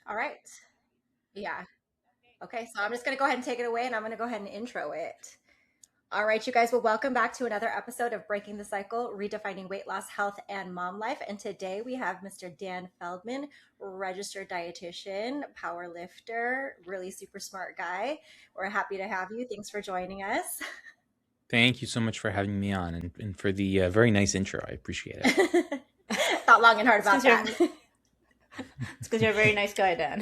All right. Yeah. Okay, so I'm just going to go ahead and take it away and I'm going to go ahead and intro it. All right, you guys, well, welcome back to another episode of Breaking the Cycle, Redefining Weight Loss, Health, and Mom Life. And today we have Mr. Dan Feldman, registered dietitian, power lifter, really super smart guy. We're happy to have you. Thanks for joining us. Thank you so much for having me on and for the very nice intro. I appreciate it. Thought long and hard about that. It's because you're a very nice guy, Dan.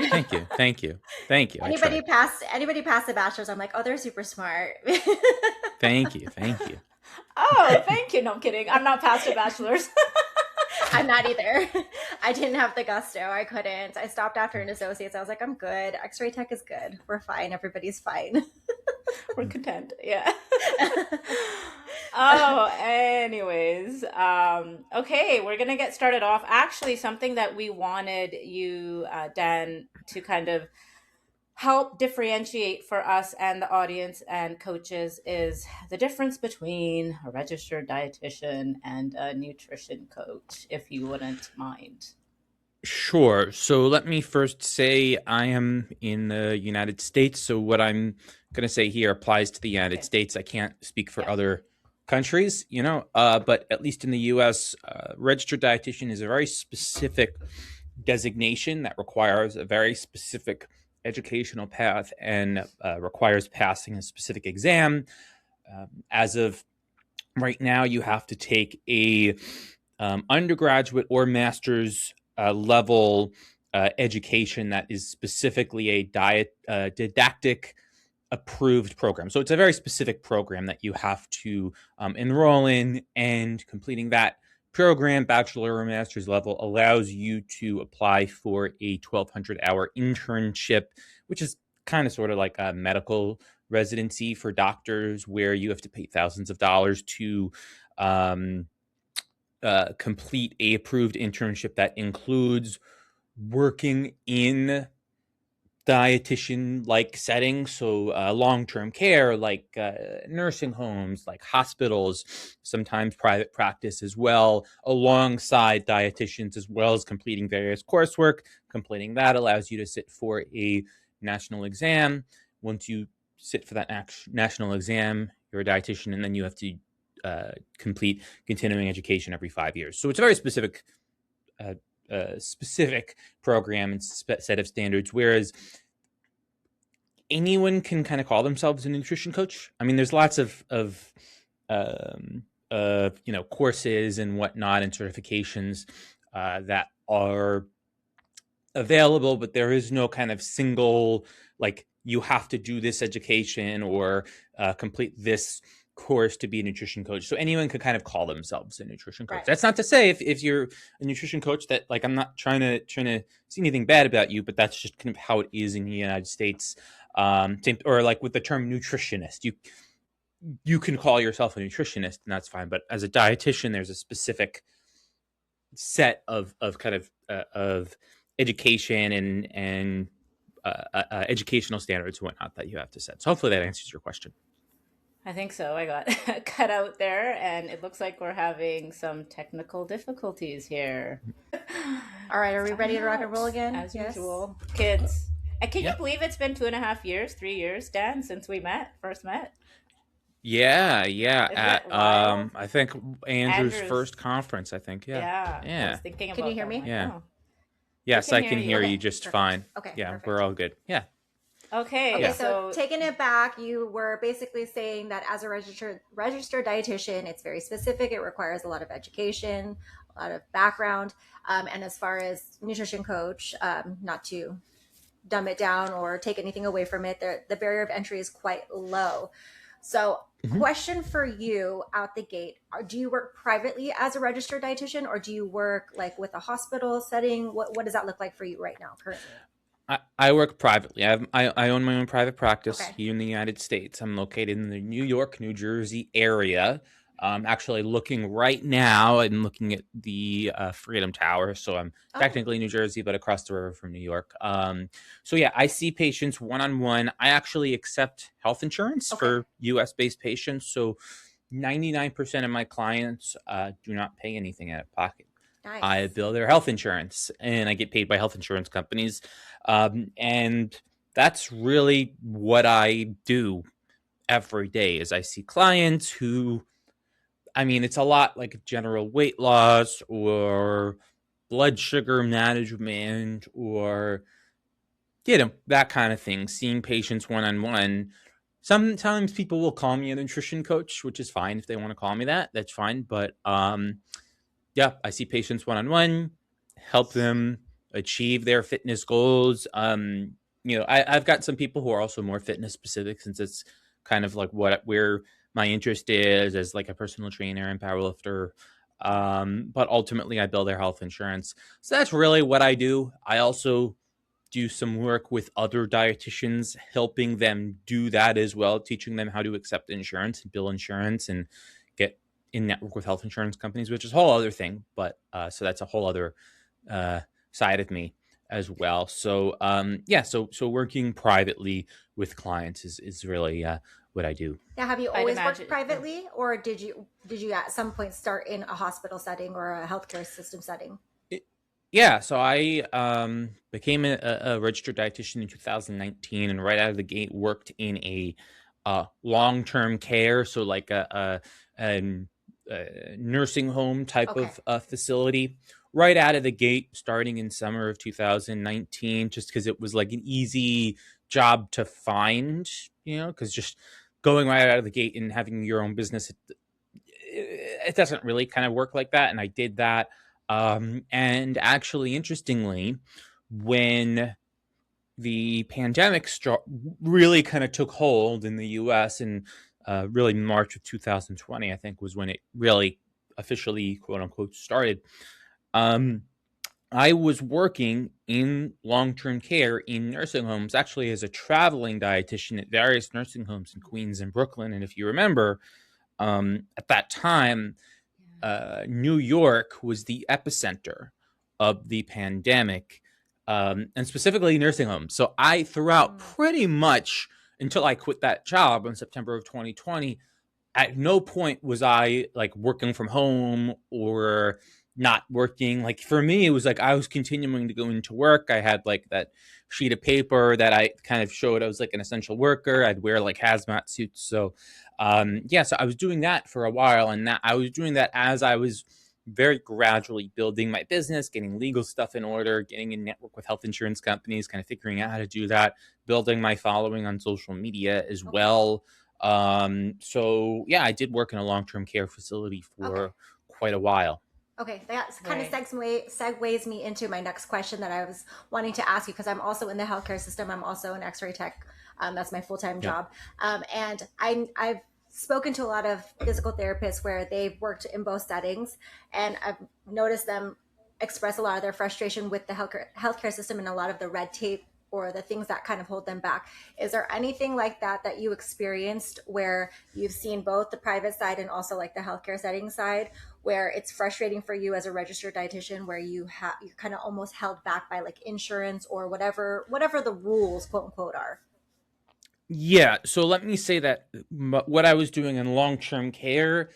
Thank you. Thank you. Thank you. I tried. Anybody past the bachelor's, I'm like, oh, they're super smart. Thank you. Thank you. Oh, thank you. No, I'm kidding. I'm not past a bachelor's. I'm not either. I didn't have the gusto. I couldn't. I stopped after an associate's. I was like, I'm good. X-ray tech is good. We're fine. Everybody's fine. We're content. Yeah. Oh, anyways. Okay, we're going to get started off. Actually, something that we wanted you, Dan, to kind of help differentiate for us and the audience and coaches is the difference between a registered dietitian and a nutrition coach, if you wouldn't mind. Sure. So let me first say I am in the United States. So what I'm going to say here applies to the United States. I can't speak for other countries, but at least in the US, registered dietitian is a very specific designation that requires a very specific educational path and requires passing a specific exam. As of right now, you have to take a undergraduate or master's level education that is specifically a didactic approved program. So it's a very specific program that you have to enroll in, and completing that program, bachelor or master's level, allows you to apply for a 1,200-hour internship, which is kind of sort of like a medical residency for doctors, where you have to pay thousands of dollars to complete a approved internship that includes working in dietitian-like settings, so long-term care, like nursing homes, like hospitals, sometimes private practice as well, alongside dietitians, as well as completing various coursework. Completing that allows you to sit for a national exam. Once you sit for that national exam, you're a dietitian, and then you have to complete continuing education every 5 years. So it's a very specific program and set of standards, whereas anyone can kind of call themselves a nutrition coach. I mean, there's lots of courses and whatnot and certifications that are available, but there is no kind of single, like, you have to do this education or complete this course to be a nutrition coach. So anyone could kind of call themselves a nutrition coach. Right. That's not to say if you're a nutrition coach that, like, I'm not trying to see anything bad about you, but that's just kind of how it is in the United States. Or like with the term nutritionist, you can call yourself a nutritionist and that's fine. But as a dietitian, there's a specific set of education and educational standards and whatnot that you have to set. So hopefully that answers your question. I think so. I got cut out there, and it looks like we're having some technical difficulties here. All right, are we ready to rock and roll again? As usual. Kids. Can you believe it's been 2.5 years, 3 years, Dan, since we first met? Yeah. At I think Andrew's first conference, I think. Yeah. I was thinking about Can you hear me? Yeah. Oh. Yes, I can hear you just fine. Okay. Yeah, perfect. We're all good. Yeah. Okay. So taking it back, you were basically saying that as a registered dietitian, it's very specific. It requires a lot of education, a lot of background. And as far as nutrition coach, not to dumb it down or take anything away from it, the barrier of entry is quite low. So question for you out the gate, do you work privately as a registered dietitian, or do you work like with a hospital setting? What does that look like for you right now currently? I work privately. I own my own private practice here in the United States. I'm located in the New York, New Jersey area. I'm actually looking right now and looking at the Freedom Tower. So I'm technically New Jersey, but across the river from New York. So yeah, I see patients one-on-one. I actually accept health insurance for US-based patients. So 99% of my clients do not pay anything out of pocket. I Nice. bill their health insurance, and I get paid by health insurance companies. And that's really what I do every day is I see clients who, I mean, it's a lot like general weight loss or blood sugar management or, that kind of thing, seeing patients one-on-one. Sometimes people will call me a nutrition coach, which is fine. If they want to call me that, that's fine. But yeah, I see patients one-on-one, help them achieve their fitness goals. I've got some people who are also more fitness specific, since it's kind of like where my interest is as like a personal trainer and powerlifter. But ultimately I bill their health insurance. So that's really what I do. I also do some work with other dietitians, helping them do that as well, teaching them how to accept insurance and bill insurance and get in network with health insurance companies, which is a whole other thing. But so that's a whole other side of me as well. So so working privately with clients is really what I do. Now, have you I'd always imagine. worked privately, or did you at some point start in a hospital setting or a healthcare system setting? Yeah, so I became a registered dietitian in 2019, and right out of the gate worked in a long-term care, so like a nursing home type Okay. of facility. Right out of the gate, starting in summer of 2019, just because it was like an easy job to find, because just going right out of the gate and having your own business, it doesn't really kind of work like that. And I did that. And actually, interestingly, when the pandemic really kind of took hold in the US, and really March of 2020, I think, was when it really officially, quote unquote, started. Um, I was working in long-term care in nursing homes, actually as a traveling dietitian at various nursing homes in Queens and Brooklyn. And if you remember, at that time, New York was the epicenter of the pandemic, and specifically nursing homes. So I, throughout pretty much until I quit that job in September of 2020, at no point was I like working from home or not working. Like for me, it was like I was continuing to go into work. I had like that sheet of paper that I kind of showed I was like an essential worker. I'd wear like hazmat suits. So so I was doing that for a while, and that I was doing that as I was very gradually building my business, getting legal stuff in order, getting in network with health insurance companies, kind of figuring out how to do that, building my following on social media as well. So yeah, I did work in a long-term care facility Okay. for quite a while. Okay, that kind of Right. segues me into my next question that I was wanting to ask you, because I'm also in the healthcare system. I'm also an X-ray tech. That's my full-time Yep. job, and I've spoken to a lot of physical therapists where they've worked in both settings, and I've noticed them express a lot of their frustration with the healthcare system and a lot of the red tape or the things that kind of hold them back. Is there anything like that you experienced where you've seen both the private side and also like the healthcare setting side, where it's frustrating for you as a registered dietitian, where you're kind of almost held back by like insurance or whatever the rules, quote unquote, are? Yeah, so let me say that what I was doing in long-term care,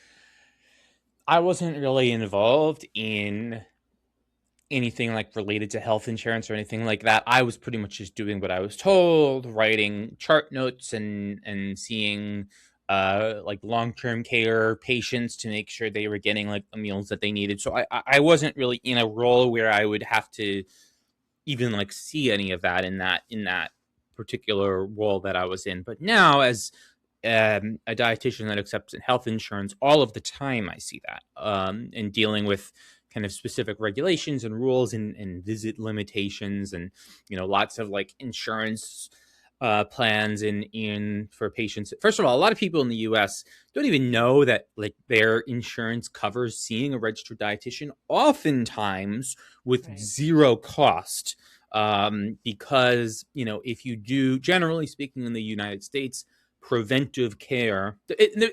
I wasn't really involved in anything like related to health insurance or anything like that. I was pretty much just doing what I was told, writing chart notes and seeing like long-term care patients to make sure they were getting like the meals that they needed. So I wasn't really in a role where I would have to even like see any of that in that particular role that I was in. But now, as a dietitian that accepts health insurance, all of the time I see that, and dealing with kind of specific regulations and rules and visit limitations, and lots of like insurance plans in for patients. First of all, a lot of people in the US don't even know that like their insurance covers seeing a registered dietitian, oftentimes with Right. zero cost. Because if you do, generally speaking, in the United States, preventive care,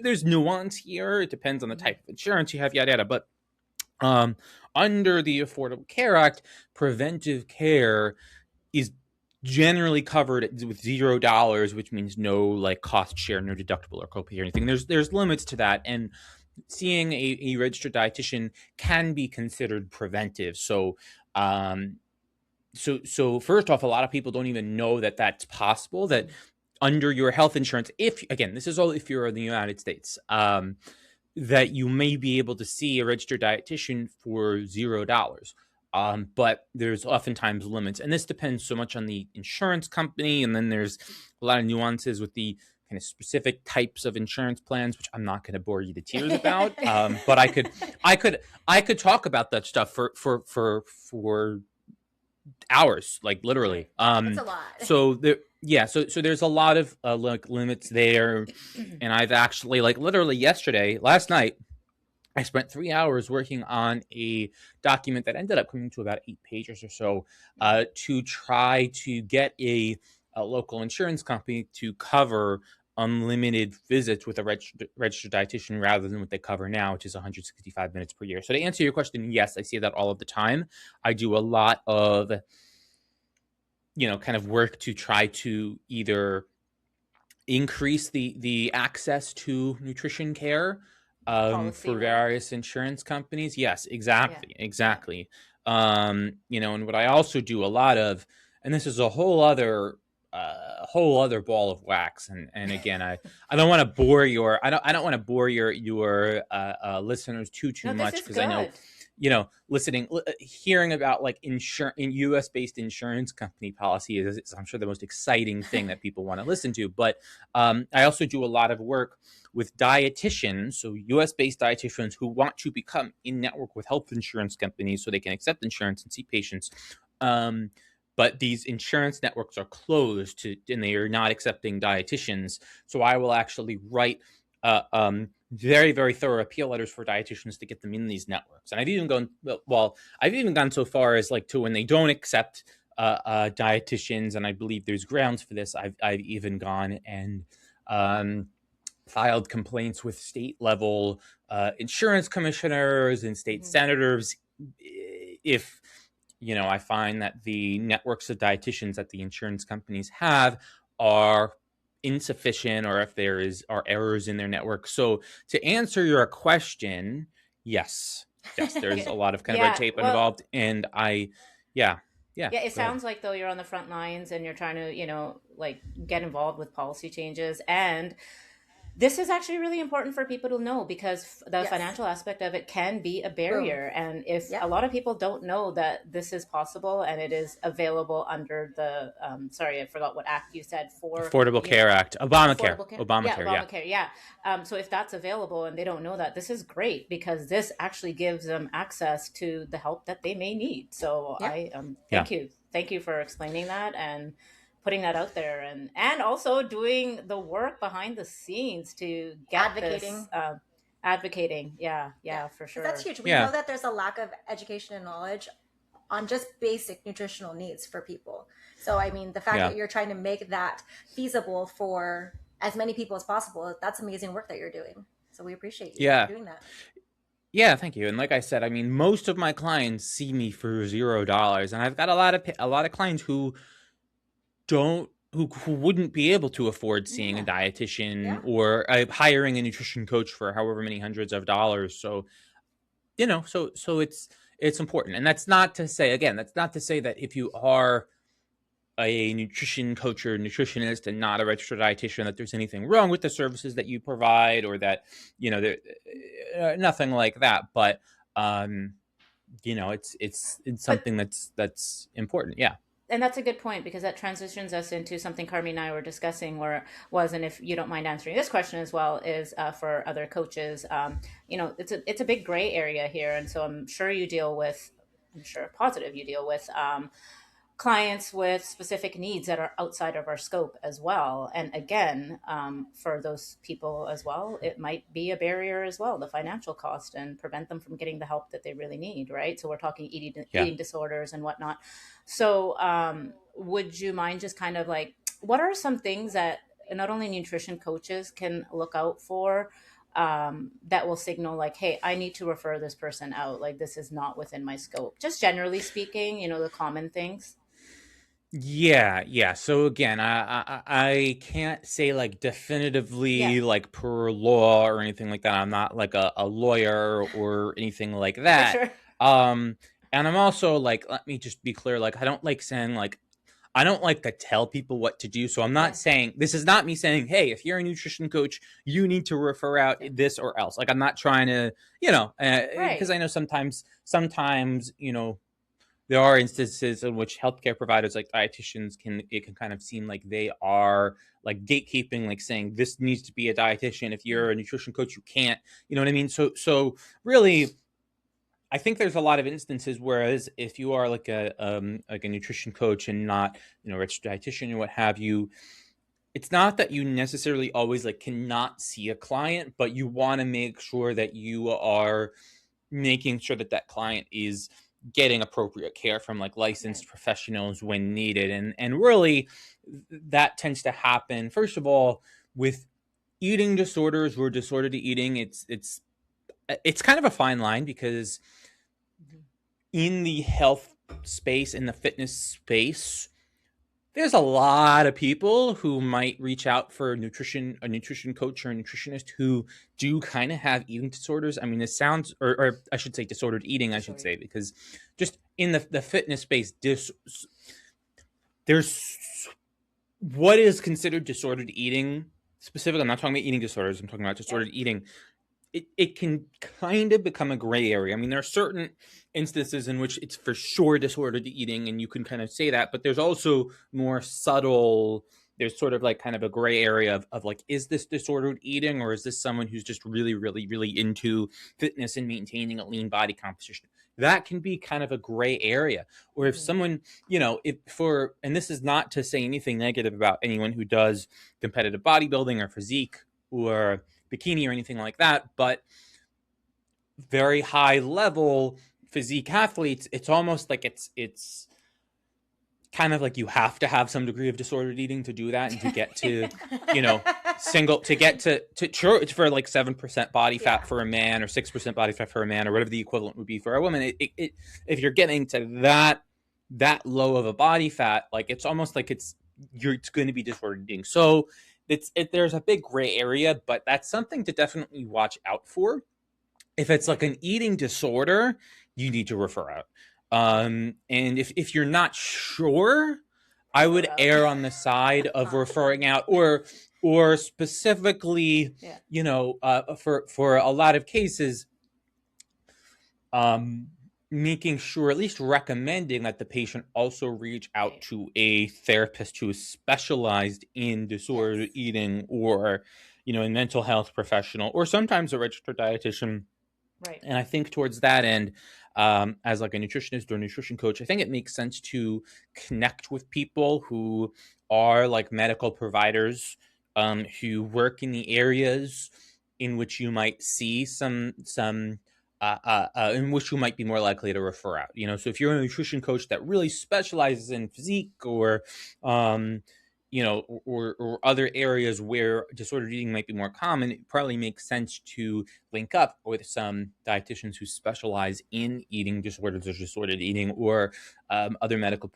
there's nuance here. It depends on the type of insurance you have, yada yada. But under the Affordable Care Act, preventive care is generally covered with $0, which means no like cost share, no deductible or copay or anything. There's limits to that, and seeing a registered dietitian can be considered preventive. So so first off, a lot of people don't even know that that's possible, that under your health insurance, if, again, this is all if you're in the United States, that you may be able to see a registered dietitian for $0. But there's oftentimes limits, and this depends so much on the insurance company, and then there's a lot of nuances with the kind of specific types of insurance plans, which I'm not going to bore you to tears about. But I could talk about that stuff for hours, like literally. It's a lot. So there, yeah, so there's a lot of like limits there, and I've actually, like, literally last night, I spent 3 hours working on a document that ended up coming to about 8 pages or so, to try to get a local insurance company to cover unlimited visits with a registered dietitian rather than what they cover now, which is 165 minutes per year. So to answer your question, yes, I see that all of the time. I do a lot of, kind of work to try to either increase the access to nutrition care for various insurance companies. Yes, exactly. And what I also do a lot of, and this is a whole other ball of wax. And again, I don't want to bore I don't want to bore your listeners too much, because I know, hearing about like U.S. based insurance company policy is, I'm sure, the most exciting thing that people want to listen to. But I also do a lot of work with dietitians, so U.S. based dietitians who want to become in network with health insurance companies so they can accept insurance and see patients. But these insurance networks are closed and they are not accepting dietitians. So I will actually write very, very thorough appeal letters for dietitians to get them in these networks. And I've even gone so far as, like, to when they don't accept dietitians, and I believe there's grounds for this, I've even gone and filed complaints with state level insurance commissioners and state senators if I find that the networks of dietitians that the insurance companies have are insufficient, or if there are errors in their network. So to answer your question, yes, there's a lot of kind of red tape involved, and it sounds like, though, you're on the front lines and you're trying to like get involved with policy changes, and this is actually really important for people to know, because the financial aspect of it can be a barrier. And if a lot of people don't know that this is possible and it is available under the, sorry, I forgot what act you said, for Affordable Care Act, Obamacare. So if that's available and they don't know that, this is great, because this actually gives them access to the help that they may need. So thank you for explaining that and putting that out there, and also doing the work behind the scenes to get advocating. For sure. That's huge. We know that there's a lack of education and knowledge on just basic nutritional needs for people. So I mean, the fact that you're trying to make that feasible for as many people as possible, that's amazing work that you're doing. So we appreciate you for doing that. Yeah, thank you. And like I said, I mean, most of my clients see me for $0, and I've got a lot of clients who wouldn't be able to afford seeing a dietitian or hiring a nutrition coach for however many hundreds of dollars. So, so it's important. And that's not to say that if you are a nutrition coach or nutritionist and not a registered dietitian, that there's anything wrong with the services that you provide, or that, nothing like that. But, it's something that's important. Yeah. And that's a good point, because that transitions us into something Carmie and I were discussing, and if you don't mind answering this question as well, is for other coaches. It's a big gray area here, and so I'm positive you deal with clients with specific needs that are outside of our scope as well. And again, for those people as well, it might be a barrier as well, the financial cost, and prevent them from getting the help that they really need, right? So we're talking eating disorders and whatnot. So would you mind just kind of like, what are some things that not only nutrition coaches can look out for that will signal like, hey, I need to refer this person out, like this is not within my scope, just generally speaking, the common things? Yeah. So again, I can't say like Yeah, definitively like per law or anything like that. I'm not like a lawyer or anything like for that. sure. Um, and I'm also like, let me just be clear, like I don't like saying like I don't like to tell people what to do. So I'm not Yeah, saying this is not me saying, hey, if you're a nutrition coach, you need to refer out yeah, this or else. Like I'm not trying to, because right. I know sometimes, there are instances in which healthcare providers like dietitians can kind of seem like they are like gatekeeping, like saying this needs to be a dietitian. If Mm, you're a nutrition coach, you can't. You know what I mean? So really, I think there's a lot of instances whereas if you are like a nutrition coach and not a registered dietitian or what have you, it's not that you necessarily always like cannot see a client, but you want to make sure that you are making sure that that client is getting appropriate care from like right. licensed professionals when needed. And really that tends to happen first of all with eating disorders or disordered eating. It's kind of a fine line because Mhm. in the health space, in the fitness space, there's a lot of people who might reach out for a nutrition coach or a nutritionist who do kind of have eating disorders. I mean, it sounds, or I should say disordered eating, I should Disordered. say, because just in the fitness space, there's what is considered disordered eating specifically. I'm not talking about eating disorders. I'm talking about Yep. disordered eating. It can kind of become a gray area. I mean, there are certain instances in which it's for sure disordered eating, and you can kind of say that, but there's also more subtle, there's sort of like kind of a gray area of like, is this disordered eating or is this someone who's just really, really, really into fitness and maintaining a lean body composition? That can be kind of a gray area. Or if Hmm. someone, and this is not to say anything negative about anyone who does competitive bodybuilding or physique or bikini or anything like that, but very high level physique athletes, it's almost like it's kind of like you have to have some degree of disordered eating to do that and to get to, you know, single to get to sure it's for like 7% body Yeah. fat for a man or 6% body fat for a man or whatever the equivalent would be for a woman. If you're getting to that low of a body fat, like it's almost like it's going to be disordered eating. So there's a big gray area, but that's something to definitely watch out for. If it's like Right. an eating disorder, you need to refer out. And if you're not sure, I Refer would out. err on the side of referring out, or specifically, Yeah. for a lot of cases, um, making sure, at least recommending that the patient also reach out Right. to a therapist who is specialized in Yes. disordered eating, or a mental health professional, or sometimes a registered dietitian. Right. And I think towards that end, as like a nutritionist or nutrition coach, I think it makes sense to connect with people who are like medical providers, who work in the areas in which you might see some in which you might be more likely to refer out. So if you're a nutrition coach that really specializes in physique, or um, or other areas where disordered eating might be more common, it probably makes sense to link up with some dietitians who specialize in eating disorders or disordered eating, or other medical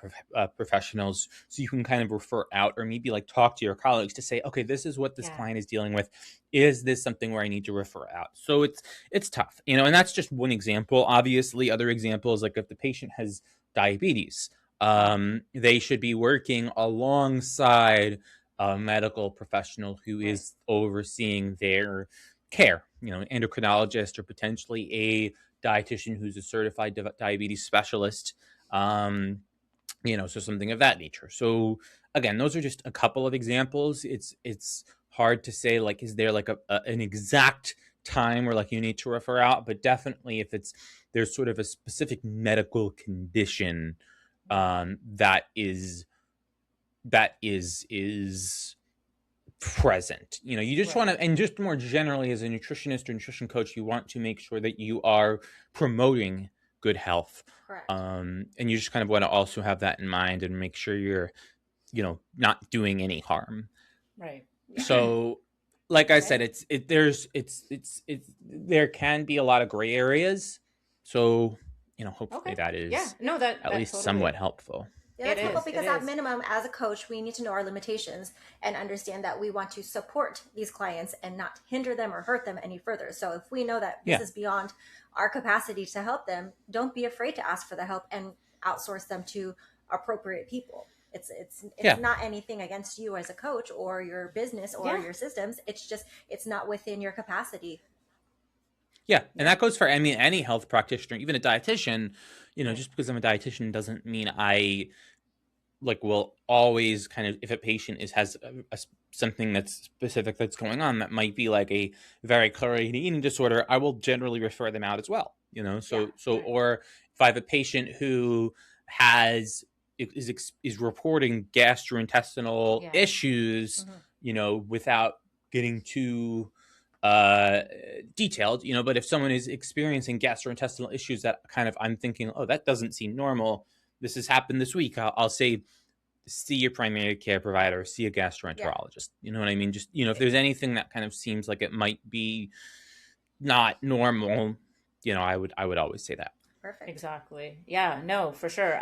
professionals, so you can kind of refer out, or maybe like talk to your colleagues to say, okay, this is what this Yeah. client is dealing with. Is this something where I need to refer out? So it's tough, and that's just one example. Obviously, other examples, like if the patient has diabetes, Mm. they should be working alongside a medical professional who Right. is overseeing their care, endocrinologist, or potentially a dietitian who's a certified diabetes specialist, so something of that nature. So again, those are just a couple of examples. It's hard to say, like, is there like an exact time where like you need to refer out, but definitely if there's sort of a specific medical condition, Right. that is present. You just want Right. to, and just more generally as a nutritionist or nutrition coach, you want to make sure that you are promoting good health. Correct. And you just kind of want to also have that in mind and make sure you're, not doing any harm. Right. So, like I Okay. said, there can be a lot of gray areas. So, hopefully Okay. that Yeah. is No, that at that least somewhat totally. helpful. Yeah, It that's helpful is. It because at is. minimum, as a coach, we need to know our limitations and understand that we want to support these clients and not hinder them or hurt them any further. So if we know that this Yeah. is beyond our capacity to help them, don't be afraid to ask for the help and outsource them to appropriate people. It's Yeah. not anything against you as a coach or your business or Yeah. your systems. It's just it's not within your capacity. Yeah, and Yeah. that goes for any health practitioner, even a dietitian. Right. Just because I'm a dietitian doesn't mean I like will always kind of, if a patient has something that's specific that's going on that might be like a very clear eating disorder, I will generally refer them out as well. Yeah. Right. Or if I have a patient who has is reporting gastrointestinal Yeah. issues, Mhm. without getting too uh detailed, but if someone is experiencing gastrointestinal issues that kind of I'm thinking, oh, that doesn't seem normal, this has happened this week, I'll say see your primary care provider, see a Yeah. gastroenterologist. You know what I mean? Just, if there's anything that kind of seems like it might be not normal, I would always say that. Perfect. Exactly. Yeah. No, for sure.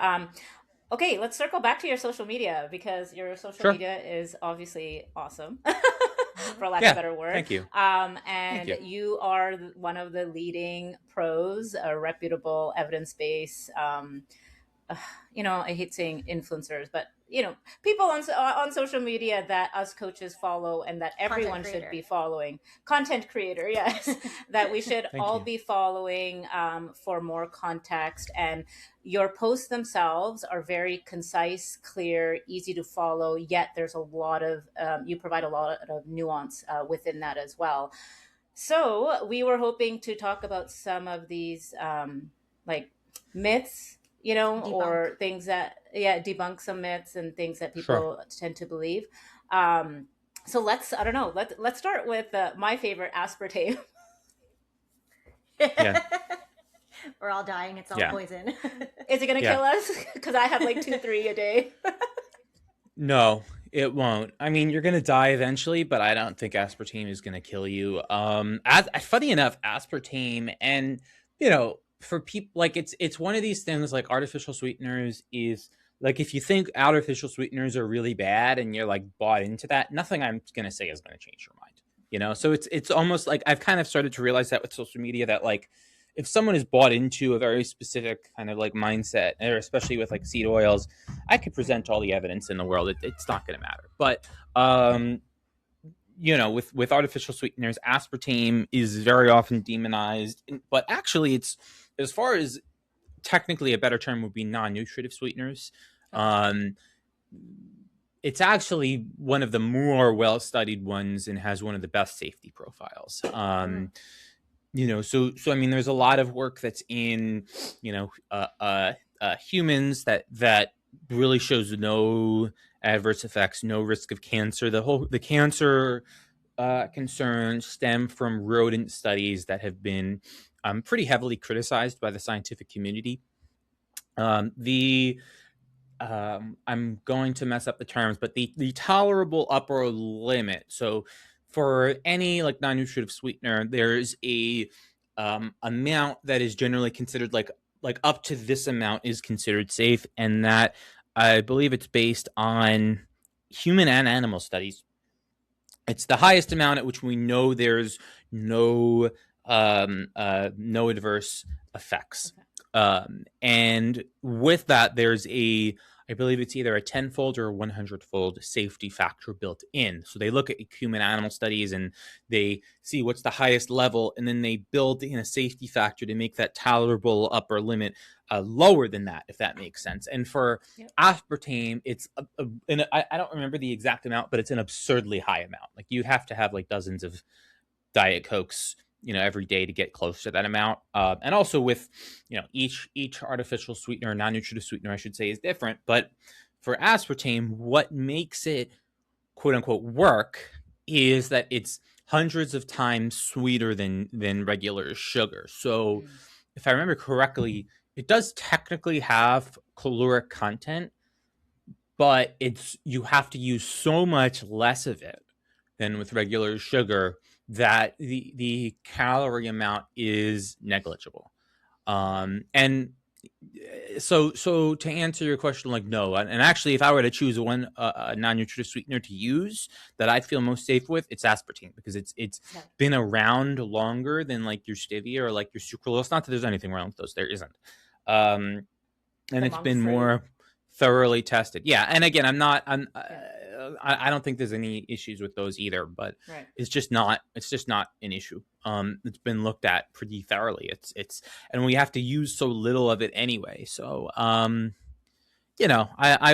Okay, let's circle back to your social media because your social Sure. media is obviously awesome, Mhm. for lack of a Yeah. better word. Thank you. Thank And you. you are one of the leading pros, a reputable, evidence based. Uh, I hate saying influencers, but people on social media that us coaches follow and that Content everyone should creator. be following. Content creator, yes, that we should Thank all you. be following for more context. And your posts themselves are very concise, clear, easy to follow. Yet there's a lot of you provide a lot of nuance within that as well. So we were hoping to talk about some of these like myths, Debunk. or things that, yeah, debunk some myths and things that Sure. people tend to believe. Um, so I don't know, let's start with my favorite, aspartame. Yeah. We're all dying. It's all Yeah. poison. Is it gonna Yeah. kill us? Because I have like 2, 3 a day. No, it won't. I mean, you're gonna die eventually, but I don't think aspartame is gonna kill you. Funny enough, aspartame, and for people, like it's one of these things, like artificial sweeteners is like, if you think artificial sweeteners are really bad and you're like bought into that, nothing I'm gonna say is gonna change your mind. So it's almost like I've kind of started to realize that with social media, that like if someone is bought into a very specific kind of like mindset, or especially with like seed oils, I could present all the evidence in the world. It's not going to matter. But with artificial sweeteners, aspartame is very often demonized. But actually, it's, as far as technically a better term would be non-nutritive sweeteners. Okay. Um, it's actually one of the more well-studied ones and has one of the best safety profiles. Mm. So I mean, there's a lot of work that's in humans that really shows no adverse effects, no risk of cancer. The cancer concerns stem from rodent studies that have been pretty heavily criticized by the scientific community. The I'm going to mess up the terms, but the tolerable upper limit. So for any like non-nutritive sweetener, there's a amount that is generally considered like up to this amount is considered safe, and that I believe it's based on human and animal studies. It's the highest amount at which we know there's no adverse effects. Okay. And with that, there's I believe it's either a tenfold or a 100-fold safety factor built in. So they look at human animal studies and they see what's the highest level, and then they build in a safety factor to make that tolerable upper limit lower than that, if that makes sense. And for Yep. aspartame, it's I don't remember the exact amount, but it's an absurdly high amount. Like you have to have like dozens of Diet Cokes, every day to get close to that amount. And also with, each artificial sweetener, non-nutritive sweetener, I should say, is different. But for aspartame, what makes it quote unquote work is that it's hundreds of times sweeter than regular sugar. So Mm. if I remember correctly, it does technically have caloric content, but you have to use so much less of it than with regular sugar that the calorie amount is negligible. And so to answer your question, like, no. And actually, if I were to choose one a non-nutritive sweetener to use that I feel most safe with, it's aspartame, because it's Yeah. been around longer than like your stevia or like your sucralose. Not that there's anything wrong with those, there isn't. And The it's monk been fruit. more thoroughly tested. Yeah, and again, Yeah. I don't think there's any issues with those either, but Right. it's just not an issue. It's been looked at pretty thoroughly. And we have to use so little of it anyway. So I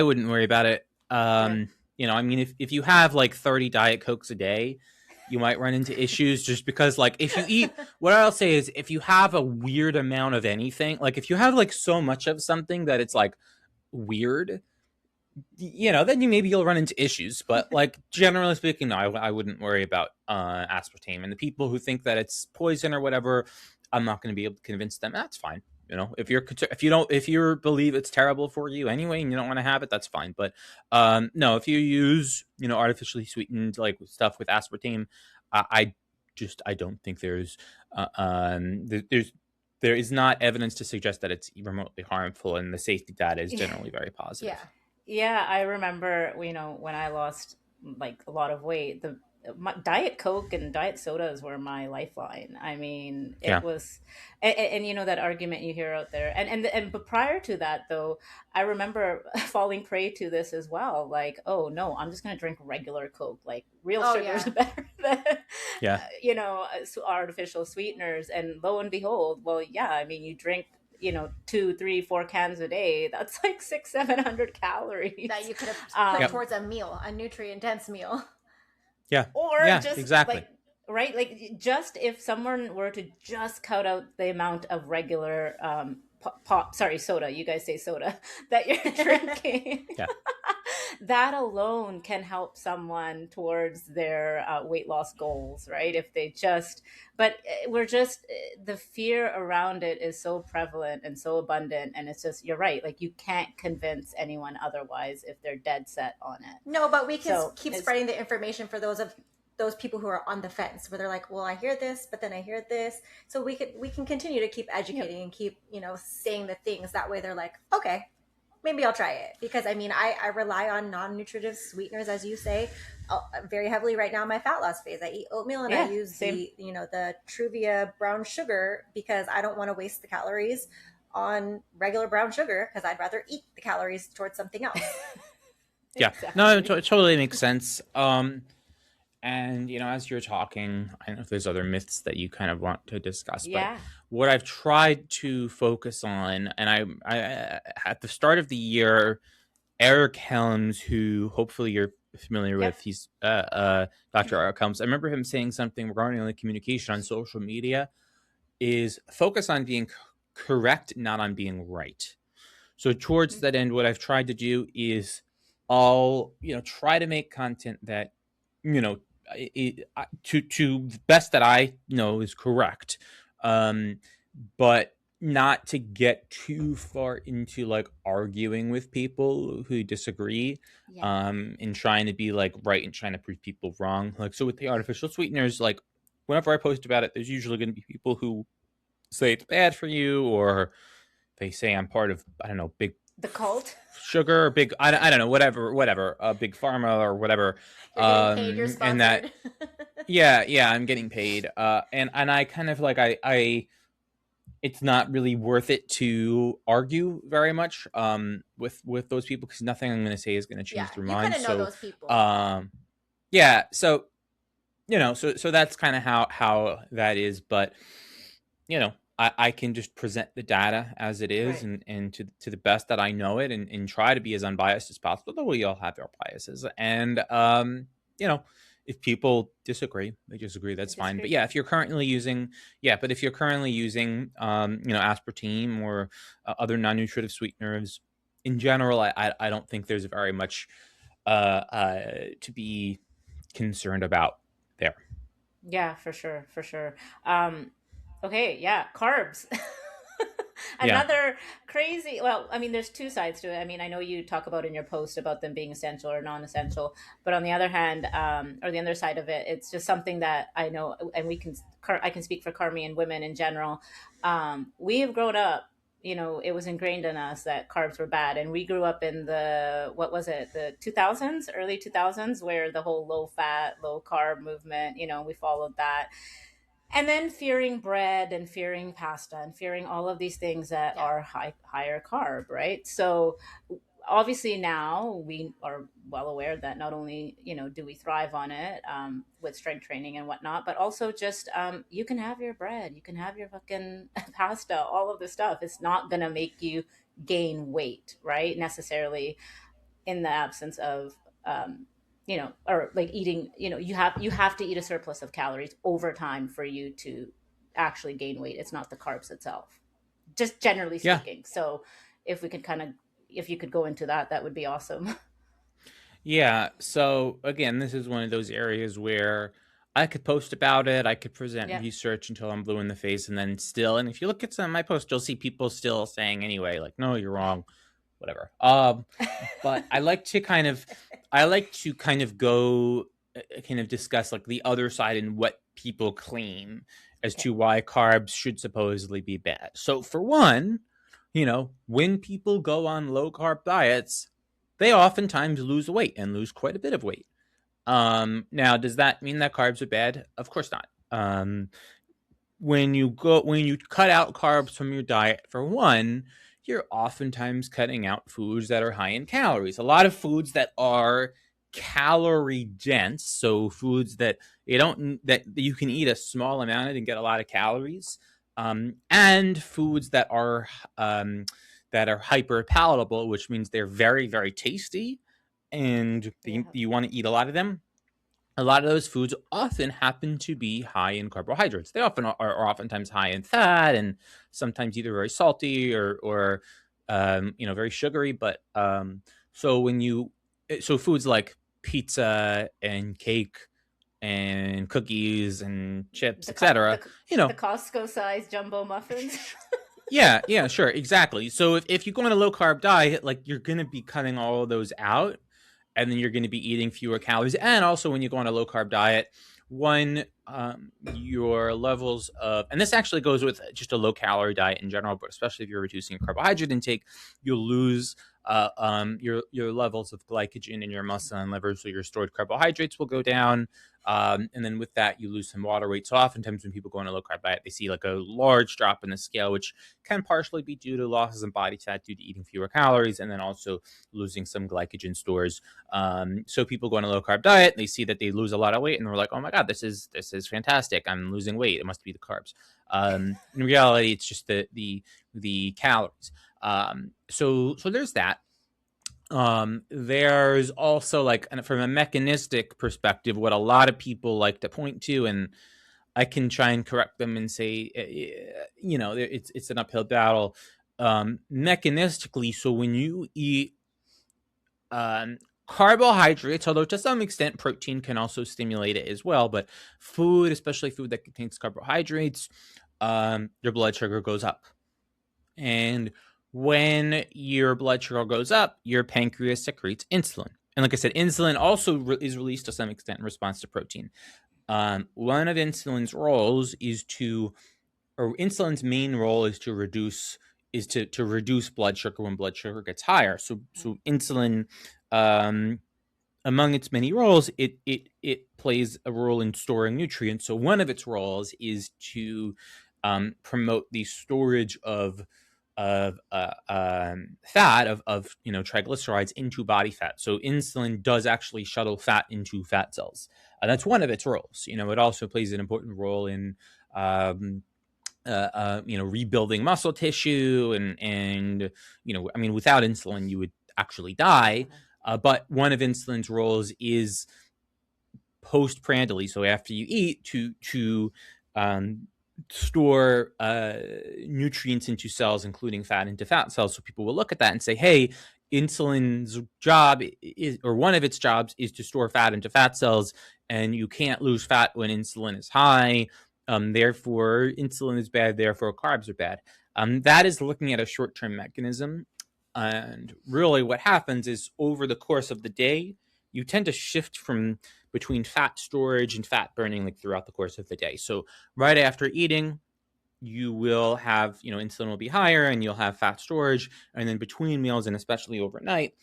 wouldn't worry about it. Right. I mean, if you have like 30 Diet Cokes a day, you might run into issues, just because, like, if you eat, what I'll say is, if you have a weird amount of anything, like if you have like so much of something that it's like weird, then you'll run into issues. But like, generally speaking, no, I wouldn't worry about aspartame. And the people who think that it's poison or whatever, I'm not going to be able to convince them. That's fine. If you believe it's terrible for you anyway and you don't want to have it, that's fine. But no, if you use artificially sweetened like stuff with aspartame, I don't think there is not evidence to suggest that it's remotely harmful, and the safety data is generally very positive. Yeah. Yeah, I remember, when I lost like a lot of weight, Diet Coke and Diet sodas were my lifeline. I mean, it Yeah. was, and that argument you hear out there, but prior to that, though, I remember falling prey to this as well. Like, oh no, I'm just gonna drink regular Coke. Like, real Oh sugar is yeah. better than, Yeah. artificial sweeteners. And lo and behold, well, yeah, I mean, you drink 2, 3, 4 cans a day. That's like 600, 700 calories That you could have put um, Yep. towards a meal, a nutrient dense meal. Yeah. or Yeah. just Exactly. like, right, like, just if someone were to just cut out the amount of regular soda, you guys say soda, that you're drinking, Yeah. that alone can help someone towards their weight loss goals, right? If they just, but the fear around it is so prevalent and so abundant. And it's just, you're right. Like, you can't convince anyone otherwise if they're dead set on it. No, but we can So keep it's, spreading the information for those people who are on the fence, where they're like, well, I hear this, but then I hear this. So we can continue to keep educating and keep saying the things. That way they're like, okay, maybe I'll try it. Because I mean, I rely on non-nutritive sweeteners, as you say, very heavily right now in my fat loss phase. I eat oatmeal and I yeah, use same. the Truvia brown sugar, because I don't want to waste the calories on regular brown sugar, because I'd rather eat the calories towards something else. Yeah. No, Exactly. it totally makes sense. And as you're talking, I don't know if there's other myths that you kind of want to discuss, but Yeah. what I've tried to focus on, and I at the start of the year, Eric Helms, who hopefully you're familiar Yep. with, he's Dr. Eric Helms. I remember him saying something regarding the communication on social media is focus on being correct, not on being right. So towards that end, what I've tried to do is I'll try to make content that you know to the best that I know is correct, but not to get too far into like arguing with people who disagree, Yeah. and trying to be like right and trying to prove people wrong. Like, so with the artificial sweeteners, like whenever I post about it, there's usually going to be people who say it's bad for you, or they say I'm part of, I don't know, big The cult. sugar, big, I don't know, whatever, big pharma or whatever. You're getting paid, you're And that, sponsored. yeah, I'm getting paid. And I kind of like, it's not really worth it to argue very much, with those people, because nothing I'm going to say is going to change Yeah, their you kind minds. of know So, those people. yeah, so, so that's kind of how that is. But, I can just present the data as it is, Right. and to the best that I know it, and try to be as unbiased as possible, though we all have our biases. And, if people disagree, they disagree, that's fine. But Disagree. yeah, if you're currently using, aspartame or other non-nutritive sweeteners in general, I don't think there's very much to be concerned about there. Yeah, for sure, for sure. Okay, yeah, carbs. Yeah. Another crazy. Well, I mean, there's two sides to it. I mean, I know you talk about in your post about them being essential or non-essential, but on the other hand, or the other side of it, it's just something that I know, and I can speak for Carmie and women in general. We have grown up, it was ingrained in us that carbs were bad. And we grew up in what was it, the 2000s, early 2000s, where the whole low fat, low carb movement, we followed that. And then fearing bread and fearing pasta and fearing all of these things that Yeah. are higher carb, right? So obviously now we are well aware that not only do we thrive on it, with strength training and whatnot, but also just, you can have your bread, you can have your fucking pasta, all of this stuff. It's not gonna make you gain weight, right, necessarily, in the absence of, or like eating, you have to eat a surplus of calories over time for you to actually gain weight. It's not the carbs itself, just generally Yeah. speaking. So if we could if you could go into that, that would be awesome. Yeah. So again, this is one of those areas where I could post about it. I could present Yeah. research until I'm blue in the face, and then still. And if you look at some of my posts, you'll see people still saying anyway, like, "No, you're wrong," whatever. But I like to kind of go, kind of discuss like the other side and what people claim as Okay. to why carbs should supposedly be bad. So for one, when people go on low carb diets, they oftentimes lose weight and lose quite a bit of weight. Now, does that mean that carbs are bad? Of course not. When you cut out carbs from your diet, for one, you're oftentimes cutting out foods that are high in calories. A lot of foods that are calorie dense, so foods that you can eat a small amount of and get a lot of calories, and foods that are hyper palatable, which means they're very, very tasty, and Yeah. you want to eat a lot of them. A lot of those foods often happen to be high in carbohydrates. They often are oftentimes high in fat, and sometimes either very salty or very sugary. But so foods like pizza and cake and cookies and chips, the co- etc. the, You the know, Costco size jumbo muffins. yeah, sure, exactly. So if you go on a low carb diet, like you're gonna be cutting all of those out, and then you're going to be eating fewer calories. And also, when you go on a low carb diet, your levels of, and this actually goes with just a low calorie diet in general, but especially if you're reducing your carbohydrate intake, you'll lose your levels of glycogen in your muscle and liver, so your stored carbohydrates will go down. And then with that, you lose some water weight. So oftentimes when people go on a low carb diet, they see like a large drop in the scale, which can partially be due to losses in body fat due to eating fewer calories, and then also losing some glycogen stores. So people go on a low carb diet, they see that they lose a lot of weight, and they're like, "Oh my god, this is fantastic! I'm losing weight. It must be the carbs." In reality, it's just the calories. So there's that. There's also, like, from a mechanistic perspective, what a lot of people like to point to, and I can try and correct them and say, it's an uphill battle. Mechanistically, so when you eat carbohydrates, although to some extent protein can also stimulate it as well, but food, especially food that contains carbohydrates, your blood sugar goes up. And when your blood sugar goes up, your pancreas secretes insulin. And like I said, insulin also is released to some extent in response to protein. One of insulin's main role is to reduce blood sugar when blood sugar gets higher. So insulin, among its many roles, it plays a role in storing nutrients. So one of its roles is to promote the storage of fat, of triglycerides into body fat. So insulin does actually shuttle fat into fat cells. That's one of its roles. It also plays an important role in rebuilding muscle tissue, and without insulin you would actually die. But one of insulin's roles is postprandially, so after you eat, to store nutrients into cells, including fat, into fat cells. So people will look at that and say, hey, insulin's job is, or one of its jobs, is to store fat into fat cells, and you can't lose fat when insulin is high. Therefore, insulin is bad. Therefore, carbs are bad. That is looking at a short-term mechanism. And really what happens is, over the course of the day, you tend to shift from between fat storage and fat burning, like throughout the course of the day. So right after eating, you will have, insulin will be higher and you'll have fat storage. And then between meals and especially overnight,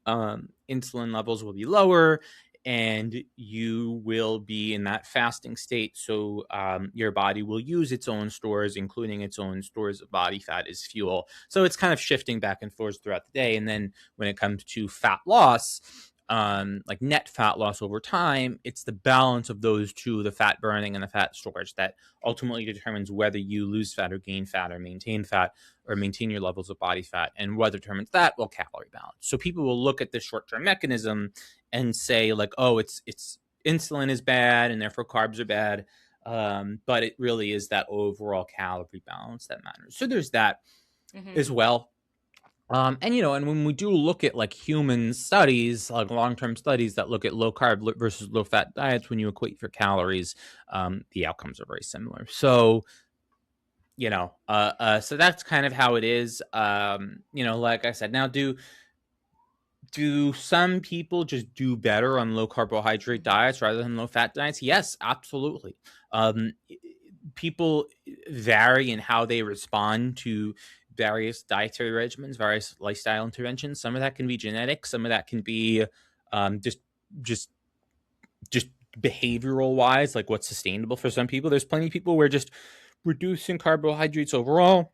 insulin levels will be lower and you will be in that fasting state. So your body will use its own stores, including its own stores of body fat as fuel. So it's kind of shifting back and forth throughout the day. And then when it comes to fat loss, like net fat loss over time, it's the balance of those two, the fat burning and the fat storage, that ultimately determines whether you lose fat or gain fat or maintain your levels of body fat. And what determines that? Well, calorie balance. So people will look at this short-term mechanism and say like, oh, it's insulin is bad and therefore carbs are bad. But it really is that overall calorie balance that matters. So there's that as well. And when we do look at like human studies, like long-term studies that look at low carb versus low fat diets, when you equate for calories, the outcomes are very similar. So, so that's kind of how it is. Like I said, now do some people just do better on low carbohydrate diets rather than low fat diets? Yes, absolutely. People vary in how they respond to various dietary regimens, various lifestyle interventions. Some of that can be genetic. Some of that can be just behavioral wise, like what's sustainable for some people. There's plenty of people where just reducing carbohydrates overall,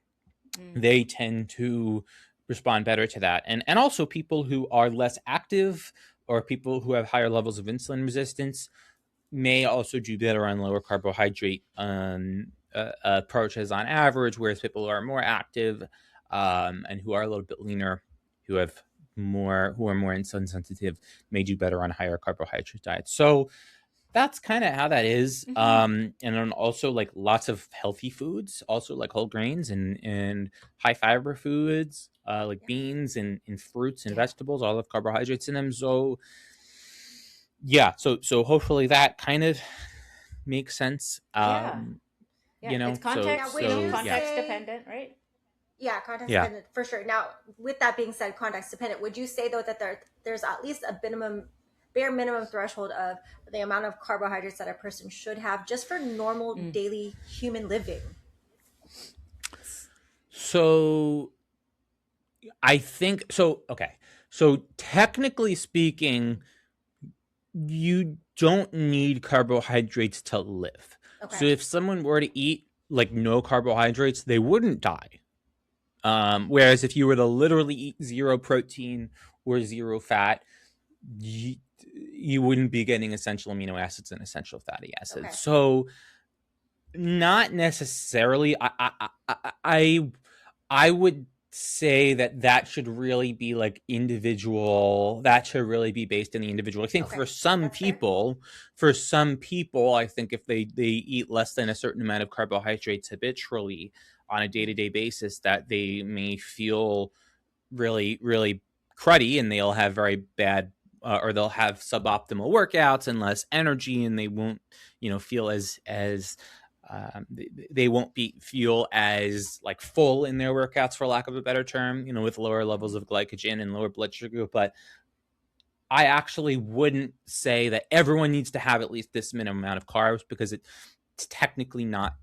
they tend to respond better to that. And also people who are less active or people who have higher levels of insulin resistance may also do better on lower carbohydrate approaches on average, whereas people who are more active and who are a little bit leaner, who are more insulin sensitive, may do better on higher carbohydrate diets. So that's kind of how that is. And then also like lots of healthy foods, also like whole grains and high fiber foods, like beans and fruits and vegetables, all have carbohydrates in them. So yeah, so hopefully that kind of makes sense. It's context dependent, right? Yeah, context dependent for sure. Now, with that being said, context dependent, would you say though that there's at least a bare minimum threshold of the amount of carbohydrates that a person should have just for normal daily human living? So I think so. Okay. So technically speaking, you don't need carbohydrates to live. Okay. So if someone were to eat like no carbohydrates, they wouldn't die. Whereas if you were to literally eat zero protein or zero fat, you wouldn't be getting essential amino acids and essential fatty acids. Okay. So not necessarily. I would say that should really be like individual. That should really be based on the individual. I think for some people, I think if they eat less than a certain amount of carbohydrates habitually on a day-to-day basis, that they may feel really, really cruddy and they'll have very bad or they'll have suboptimal workouts and less energy, and they won't, feel as they won't feel as like full in their workouts, for lack of a better term, with lower levels of glycogen and lower blood sugar. But I actually wouldn't say that everyone needs to have at least this minimum amount of carbs, because it's technically not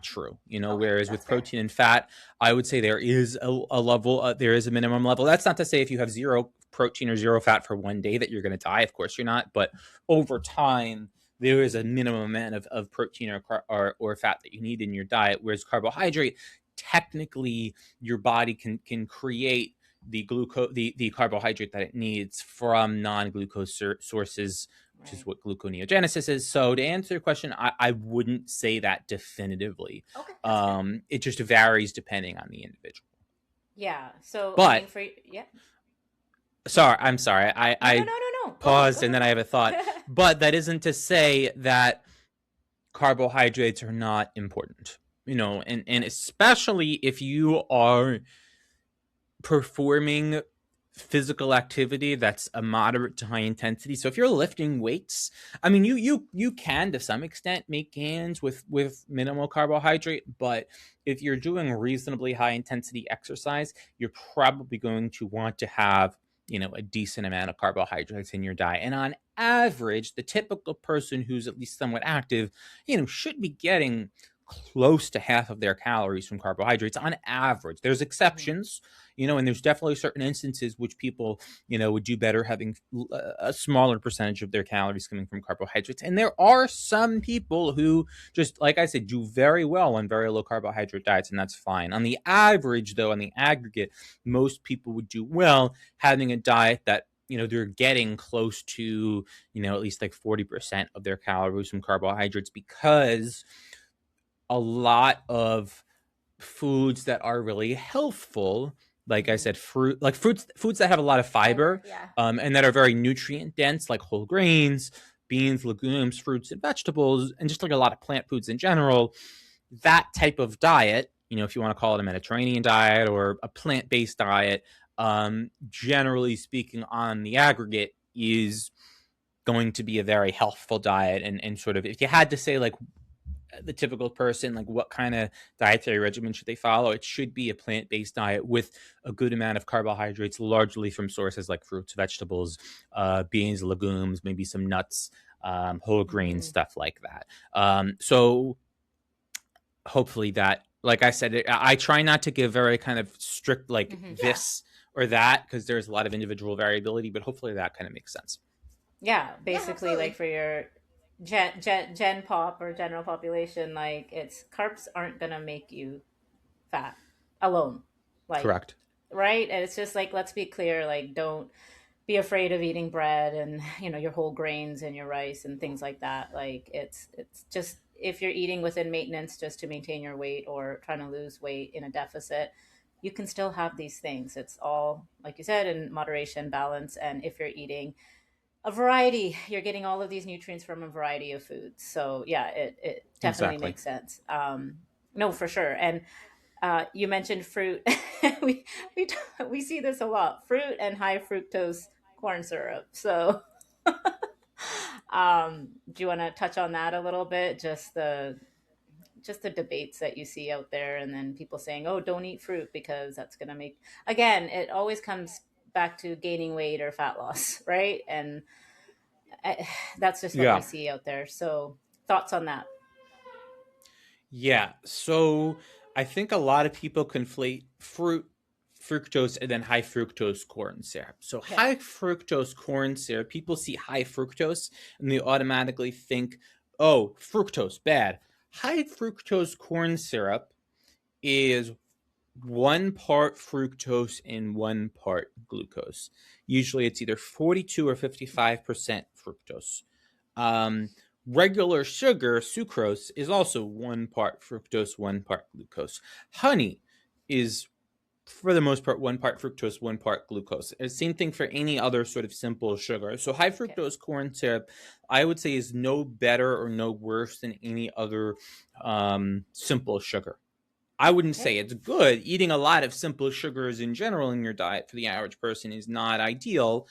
true, whereas with protein and fat, I would say there is a level, there is a minimum level. That's not to say if you have zero protein or zero fat for one day that you're going to die. Of course you're not. But over time, there is a minimum amount of protein or fat that you need in your diet, whereas carbohydrate, technically your body can create the carbohydrate that it needs from non-glucose sources, which is what gluconeogenesis is. So to answer your question, I wouldn't say that definitively. Okay. It just varies depending on the individual. Yeah. So, but yeah. I'm sorry. I paused and then I have a thought. But that isn't to say that carbohydrates are not important, and especially if you are performing physical activity that's a moderate to high intensity. So if you're lifting weights, I mean, you can to some extent make gains with minimal carbohydrate, but if you're doing reasonably high intensity exercise, you're probably going to want to have a decent amount of carbohydrates in your diet. And on average, the typical person who's at least somewhat active, should be getting close to half of their calories from carbohydrates on average. There's exceptions, and there's definitely certain instances which people, would do better having a smaller percentage of their calories coming from carbohydrates. And there are some people who just, like I said, do very well on very low carbohydrate diets, and that's fine. On the average, though, on the aggregate, most people would do well having a diet that, they're getting close to, at least like 40% of their calories from carbohydrates, because a lot of foods that are really healthful, like I said, foods that have a lot of fiber, and that are very nutrient dense, like whole grains, beans, legumes, fruits, and vegetables, and just like a lot of plant foods in general. That type of diet, if you want to call it a Mediterranean diet or a plant-based diet, generally speaking, on the aggregate, is going to be a very healthful diet. And sort of, if you had to say like the typical person, like what kind of dietary regimen should they follow, it should be a plant-based diet with a good amount of carbohydrates, largely from sources like fruits, vegetables, beans, legumes, maybe some nuts, whole grains, stuff like that. So hopefully that, like I said, I try not to give very kind of strict like this or that, because there's a lot of individual variability, but hopefully that kind of makes sense. Yeah, basically, like for your gen pop or general population, like it's carbs aren't gonna make you fat alone, like, Correct. right? And it's just like, let's be clear, like, don't be afraid of eating bread and your whole grains and your rice and things like that. Like it's just, if you're eating within maintenance just to maintain your weight or trying to lose weight in a deficit, you can still have these things. It's all, like you said, in moderation, balance. And if you're eating a variety, you're getting all of these nutrients from a variety of foods. So yeah, it definitely Exactly. makes sense. No, for sure. And you mentioned fruit. we, we we see this a lot: fruit and high fructose corn syrup. So, do you want to touch on that a little bit? Just the debates that you see out there, and then people saying, "Oh, don't eat fruit because that's going to make." Again, it always comes back to gaining weight or fat loss, right? And that's just what we see out there. So, thoughts on that? Yeah. So I think a lot of people conflate fructose, and then high fructose corn syrup. So high fructose corn syrup, people see high fructose and they automatically think, oh, fructose, bad. High fructose corn syrup is 1 part fructose and 1 part glucose. Usually it's either 42 or 55% fructose. Regular sugar, sucrose, is also 1 part fructose, 1 part glucose. Honey is, for the most part, 1 part fructose, 1 part glucose. Same thing for any other sort of simple sugar. So high fructose corn syrup, I would say, is no better or no worse than any other simple sugar. I wouldn't say it's good. Eating a lot of simple sugars in general in your diet for the average person is not ideal.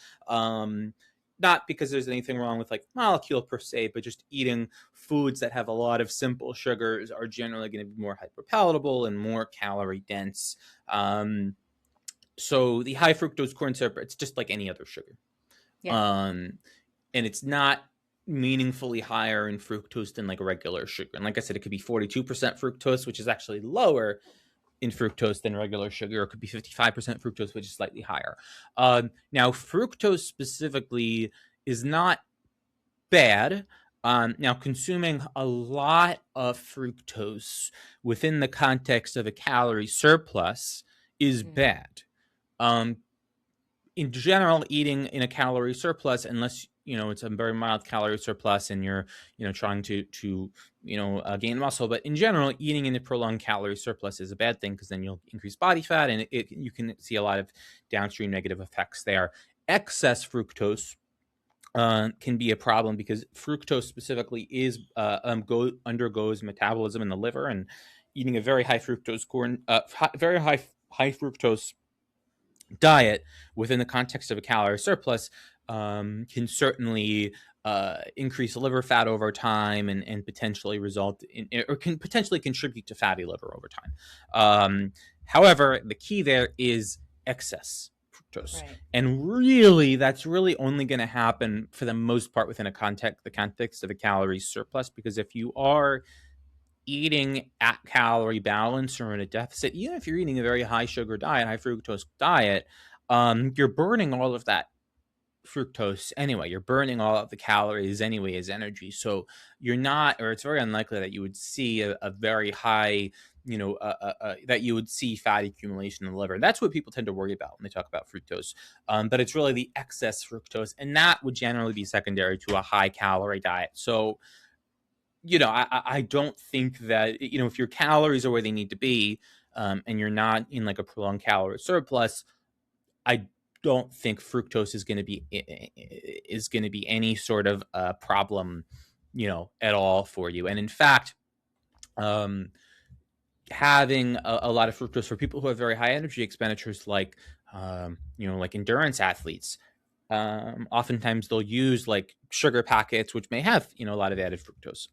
Not because there's anything wrong with like molecule per se, but just eating foods that have a lot of simple sugars are generally going to be more hyperpalatable and more calorie dense. So the high fructose corn syrup, it's just like any other sugar. And it's not meaningfully higher in fructose than like a regular sugar. And like I said, it could be 42% fructose, which is actually lower in fructose than regular sugar, or it could be 55% fructose, which is slightly higher. Now, fructose specifically is not bad. Now, consuming a lot of fructose within the context of a calorie surplus is bad. In general, eating in a calorie surplus, unless it's a very mild calorie surplus and you're trying to gain muscle, but in general, eating in a prolonged calorie surplus is a bad thing, because then you'll increase body fat, and you can see a lot of downstream negative effects there. Excess fructose can be a problem, because fructose specifically is undergoes metabolism in the liver, and eating a very high fructose very high fructose diet within the context of a calorie surplus can certainly increase liver fat over time, and potentially result in, or can potentially contribute to fatty liver over time. However, the key there is excess fructose, and really, that's really only going to happen for the most part within the context of a calorie surplus, because if you are eating at calorie balance or in a deficit, even if you're eating a very high sugar diet, high fructose diet, you're burning all of that fructose anyway. You're burning all of the calories anyway as energy. So you're not, or it's very unlikely that you would see a very high, that you would see fat accumulation in the liver. That's what people tend to worry about when they talk about fructose. But it's really the excess fructose, and that would generally be secondary to a high calorie diet. So, I don't think that, if your calories are where they need to be, and you're not in like a prolonged calorie surplus, I don't think fructose is going to be any sort of problem, at all for you. And in fact, um, having a lot of fructose for people who have very high energy expenditures, like like endurance athletes, oftentimes they'll use like sugar packets, which may have a lot of added fructose,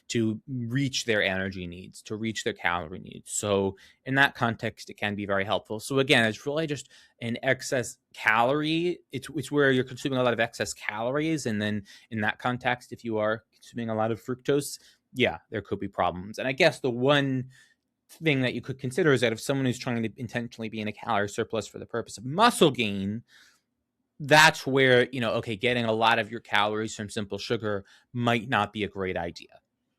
to reach their energy needs, to reach their calorie needs. So in that context, it can be very helpful. So again, it's really just an excess calorie. It's where you're consuming a lot of excess calories, and then in that context, if you are consuming a lot of fructose, yeah, there could be problems. And I guess the one thing that you could consider is that if someone is trying to intentionally be in a calorie surplus for the purpose of muscle gain, that's where, okay, getting a lot of your calories from simple sugar might not be a great idea.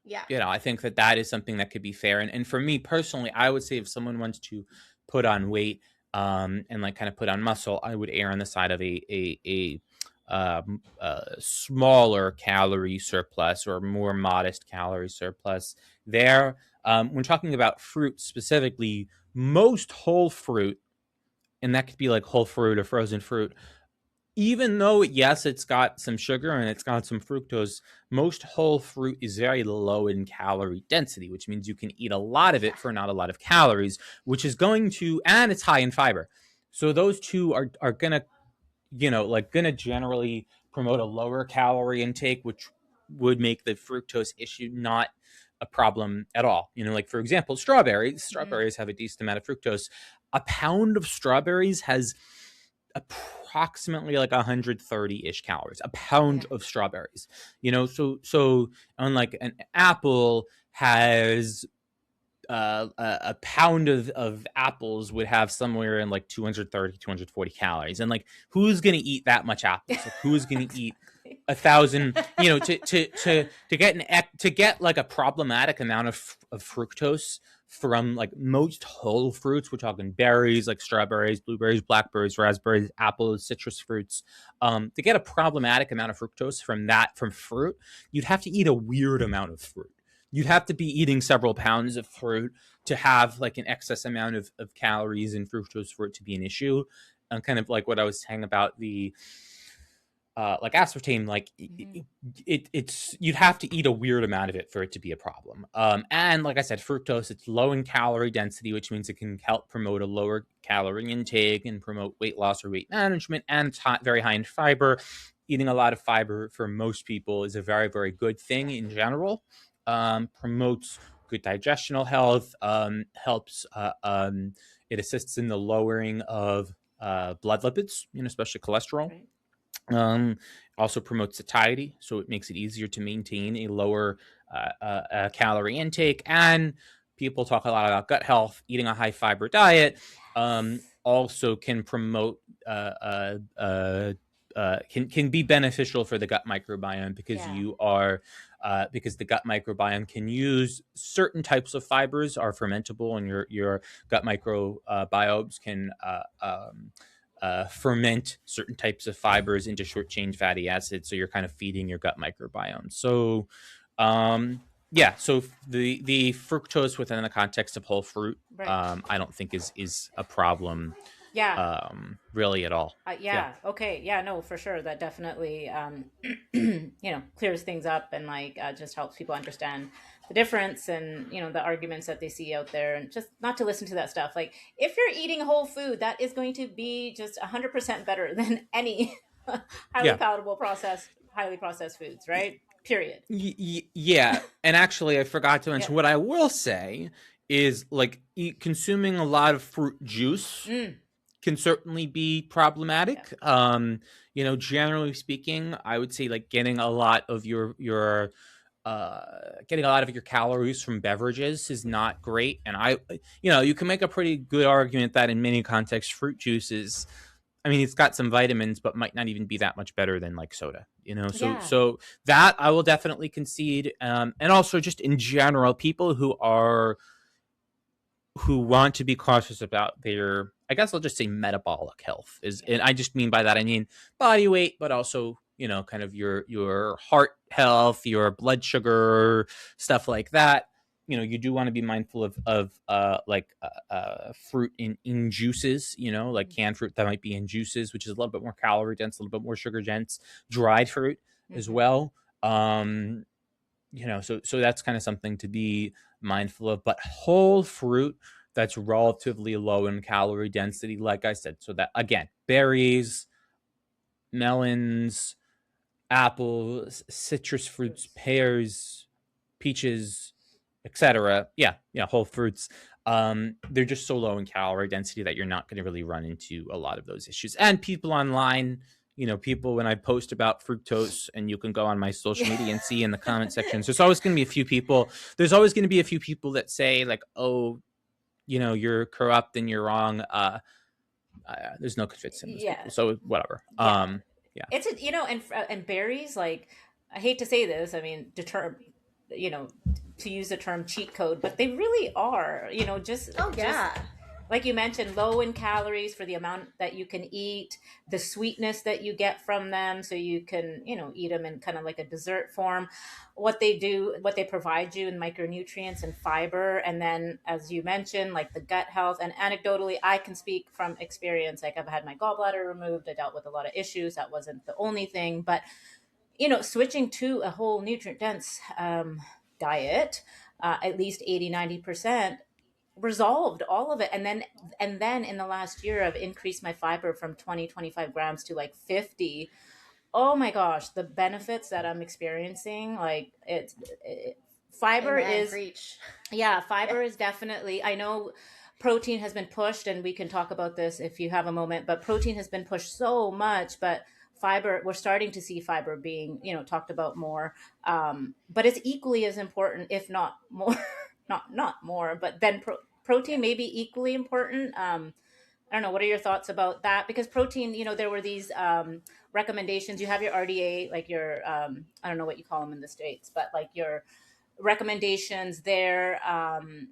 Yeah. I think that is something that could be fair. And for me personally, I would say if someone wants to put on weight, and like kind of put on muscle, I would err on the side of a smaller calorie surplus or more modest calorie surplus there. When talking about fruit specifically, most whole fruit, and that could be like whole fruit or frozen fruit, even though, yes, it's got some sugar and it's got some fructose, most whole fruit is very low in calorie density, which means you can eat a lot of it for not a lot of calories, which is and it's high in fiber. So those two are gonna, gonna generally promote a lower calorie intake, which would make the fructose issue not a problem at all. Like for example, strawberries. Strawberries have a decent amount of fructose. A pound of strawberries has approximately like 130-ish calories, a pound of strawberries. So unlike an apple has a pound of apples would have somewhere in like 230, 240 calories. And like, who's going to eat that much apples? Like, who's going to eat 1,000, to get like a problematic amount of fructose from like most whole fruits. We're talking berries, like strawberries, blueberries, blackberries, raspberries, apples, citrus fruits. To get a problematic amount of fructose from fruit, you'd have to eat a weird amount of fruit. You'd have to be eating several pounds of fruit to have like an excess amount of calories and fructose for it to be an issue. And kind of like what I was saying about the like aspartame, like it's you'd have to eat a weird amount of it for it to be a problem. And like I said, fructose, it's low in calorie density, which means it can help promote a lower calorie intake and promote weight loss or weight management, and it's very high in fiber. Eating a lot of fiber for most people is a very, very good thing in general. Promotes good digestional health, helps, it assists in the lowering of blood lipids, especially cholesterol. Right. Also promotes satiety, so it makes it easier to maintain a lower calorie intake. And people talk a lot about gut health. Eating a high fiber diet also can promote can be beneficial for the gut microbiome, because because the gut microbiome can use certain types of fibers are fermentable, and your gut microbiomes can ferment certain types of fibers into short chain fatty acids. So you're kind of feeding your gut microbiome. So so the fructose within the context of whole fruit, right, I don't think is a problem. Really at all. Okay. No, for sure. That definitely, clears things up, and like, just helps people understand the difference, and, the arguments that they see out there, and just not to listen to that stuff. Like, if you're eating whole food, that is going to be just 100% better than any highly palatable highly processed foods, right? Period. Yeah. And actually, I forgot to mention, what I will say is, like, consuming a lot of fruit juice can certainly be problematic. Generally speaking, I would say like getting a lot of your getting a lot of your calories from beverages is not great. And you can make a pretty good argument that in many contexts, fruit juices, I mean, it's got some vitamins, but might not even be that much better than like soda, Yeah. So that I will definitely concede. And also just in general, people who want to be cautious about their, I guess I'll just say metabolic health and I just mean by that, I mean body weight, but also, kind of your heart health, your blood sugar, stuff like that. You do want to be mindful of fruit in juices, like canned fruit that might be in juices, which is a little bit more calorie dense, a little bit more sugar dense, dried fruit as Mm-hmm. well. So that's kind of something to be mindful of. But whole fruit that's relatively low in calorie density, like I said, so that again, berries, melons, apples, citrus fruits, pears, peaches, etc. Yeah, whole fruits. They're just so low in calorie density that you're not going to really run into a lot of those issues. And people online, people when I post about fructose, and you can go on my social media and see in the comment sections, there's always going to be a few people. There's always going to be a few people that say like, "Oh, you're corrupt and you're wrong." There's no convincing those Yeah. people. So whatever. Yeah. Yeah. It's and berries, like, I hate to say this, I mean, you know, to use the term cheat code, but they really are, Oh just yeah. like you mentioned, low in calories for the amount that you can eat, the sweetness that you get from them, so you can, eat them in kind of like a dessert form. What they provide you in micronutrients and fiber, and then, as you mentioned, like the gut health. And anecdotally, I can speak from experience. Like, I've had my gallbladder removed. I dealt with a lot of issues. That wasn't the only thing, but switching to a whole nutrient dense diet, at least 80-90% resolved all of it. And then in the last year, I've increased my fiber from 20-25 grams to like 50. Oh my gosh, the benefits that I'm experiencing, like, fiber Amen. is, Preach. yeah, Yeah. fiber is definitely, I know protein has been pushed, and we can talk about this if you have a moment, but protein has been pushed so much, but fiber, we're starting to see fiber being, talked about more. But it's equally as important, if not more, not more, but then protein may be equally important. I don't know. What are your thoughts about that? Because protein, there were these recommendations. You have your RDA, like your, I don't know what you call them in the States, but like your recommendations there. And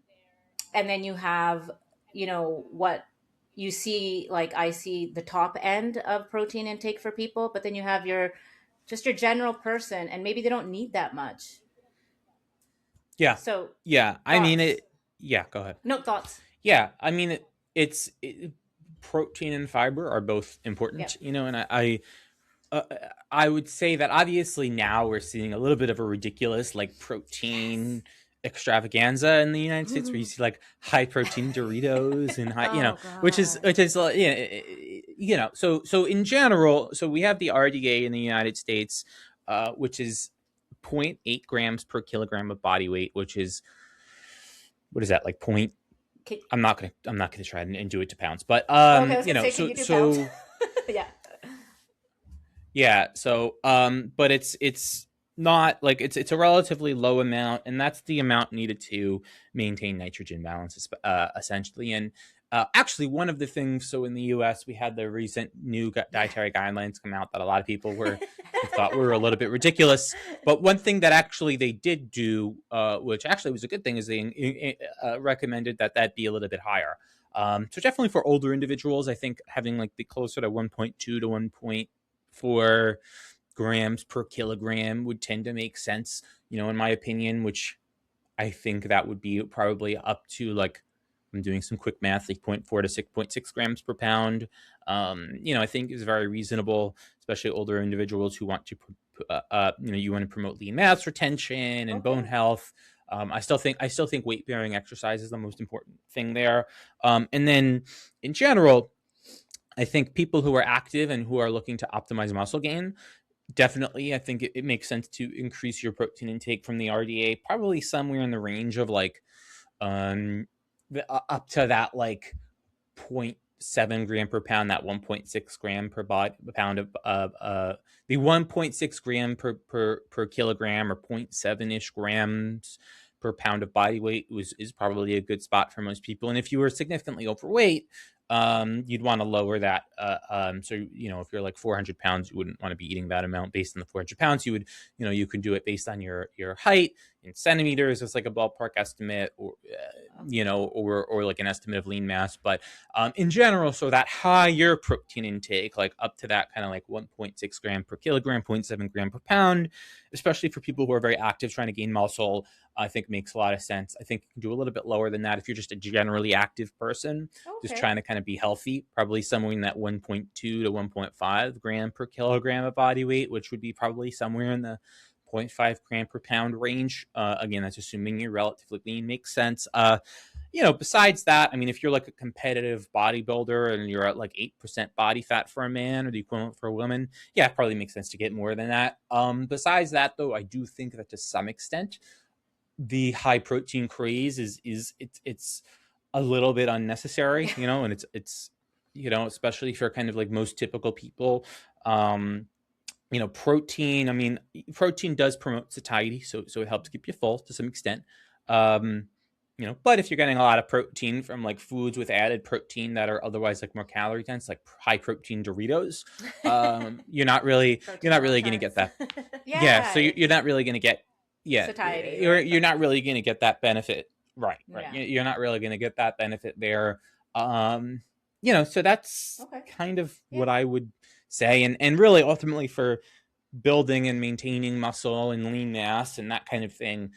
then you have, what you see, like I see the top end of protein intake for people, but then you have your general person, and maybe they don't need that much. Yeah. So, Yeah. I mean thoughts? it. Yeah. Go ahead. No thoughts. Yeah. I mean it's protein and fiber are both Yeah. important, and uh, I would say that obviously now we're seeing a little bit of a ridiculous like Yes. protein extravaganza in the United States, where you see like high protein Doritos and high, Oh which is God. so in general, so we have the RDA in the United States, which is zero point 0.8 grams per kilogram of body weight, which is, what is that, like point? Can, I'm not gonna try and do it to pounds, but okay, I was gonna say, can you do pounds? Yeah. yeah, so but it's not like it's a relatively low amount, and that's the amount needed to maintain nitrogen balance, essentially. And actually, one of the things, so in the U.S. we had the recent new Yeah. dietary guidelines come out that a lot of people thought were a little bit ridiculous. But one thing that actually they did do, which actually was a good thing, is they recommended that be a little bit higher. So definitely for older individuals, I think having like the closer to 1.2 to 1.4 grams per kilogram would tend to make sense, in my opinion, which I think that would be probably up to, like, I'm doing some quick math, like zero point 0.4 to 6.6 grams per pound. I think is very reasonable, especially older individuals who want to, you want to promote lean mass retention and bone Okay. health. I still think weight bearing exercise is the most important thing there. And then in general, I think people who are active and who are looking to optimize muscle gain, definitely, I think it makes sense to increase your protein intake from the RDA, probably somewhere in the range of like, up to that like point 7 gram per pound, that 1.6 gram per pound of the 1.6 gram per kilogram, or 0.7 ish grams per pound of body weight is probably a good spot for most people. And if you were significantly overweight, you'd want to lower that. So, if you're like 400 pounds, you wouldn't want to be eating that amount based on the 400 pounds. You would, you can do it based on your height in centimeters. It's like a ballpark estimate, or, or like an estimate of lean mass. But in general, so that higher protein intake, like up to that kind of like 1.6 gram per kilogram, 0.7 gram per pound, especially for people who are very active trying to gain muscle, I think makes a lot of sense. I think you can do a little bit lower than that if you're just a generally active person, just trying to kind of be healthy, probably somewhere in that 1.2 to 1.5 gram per kilogram of body weight, which would be probably somewhere in the 0.5 gram per pound range. Again, that's assuming you're relatively lean, makes sense. Besides that, I mean, if you're like a competitive bodybuilder and you're at like 8% body fat for a man, or the equivalent for a woman, yeah, it probably makes sense to get more than that. Besides that, though, I do think that to some extent, the high protein craze it's a little bit unnecessary, and it's especially for kind of like most typical people. Protein, I mean, protein does promote satiety, so it helps keep you full to some extent. But if you're getting a lot of protein from like foods with added protein that are otherwise like more calorie dense, like high protein Doritos, you're not really going to get that. So you're not really going to get satiety, you're not really going to get that benefit, right? You're not really going to get that benefit there. So that's kind of what I would say, and really ultimately for building and maintaining muscle and lean mass and that kind of thing,